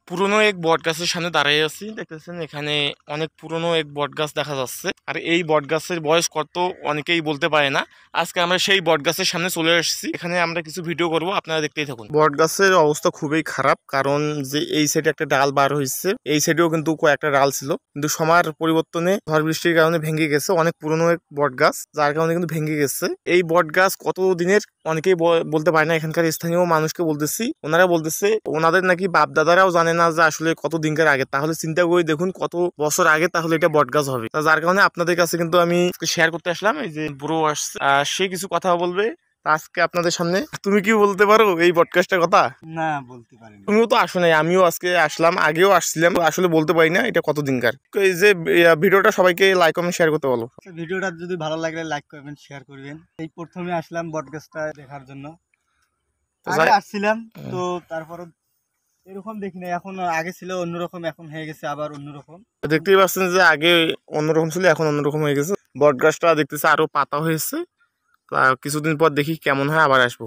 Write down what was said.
পুরনো এক বট গাছের সামনে দাঁড়িয়ে আছি। দেখতেছেন এখানে অনেক পুরনো এক বট গাছ দেখা যাচ্ছে। আর এই বট গাছের বয়স কত অনেকেই বলতে পারে না। আজকে আমরা সেই বট গাছের সামনে চলে এসেছি। এখানে আমরা কিছু ভিডিও করব, আপনারা দেখতেই থাকুন। বট গাছের অবস্থা খুবই খারাপ, কারণ যে এই সাইডে একটা ডাল বার হয়েছে, এই সাইডেও কিন্তু কয়েকটা ডাল ছিল, কিন্তু সময়ের পরিবর্তনে ঝড় বৃষ্টির কারণে ভেঙে গেছে। অনেক পুরনো এক বট গাছ, যার কারণে কিন্তু ভেঙে গেছে। এই বট গাছ কত দিনের অনেকেই বলতে পারে না। এখানকার স্থানীয় মানুষকে বলতেছি, ওনারা বলতেছে ওনাদের নাকি বাপ দাদারাও জানে না যে আসলে কত দিনকার আগে। তাহলে চিন্তা করে দেখুন কত বছর আগে তাহলে এটা বট গাছ হবে। যার কারণে আপনাদের কাছে কিন্তু আমি শেয়ার করতে আসলাম। এই যে বুড়ো আসছে, সে কিছু কথা বলবে আজকে আপনাদের সামনে। তুমি কি বলতে পারো এই পডকাস্টের কথা? না, বলতে পারি না। তুমিও তো আসো নাই, আমিও আজকে আসলাম, আগেও আসছিলাম, আসলে বলতে পারি না এটা কত দিনকার। এই যে ভিডিওটা সবাইকে লাইক কমেন্ট শেয়ার করতে বলো। ভিডিওটা যদি ভালো লাগলে লাইক করবেন, শেয়ার করবেন। এই প্রথমে আসলাম বটগাছটা দেখার জন্য। আগে আসছিলাম তো, তারপর এরকম দেখি না। এখন আগে ছিল অন্যরকম, এখন হয়ে গেছে আবার অন্যরকম। দেখতেই পাচ্ছেন যে আগে অন্যরকম ছিল, এখন অন্যরকম হয়ে গেছে। বট গাছটা দেখতেছে আরো পাতা হয়েছে। কিছুদিন পর দেখি কেমন হয়, আবার আসবো।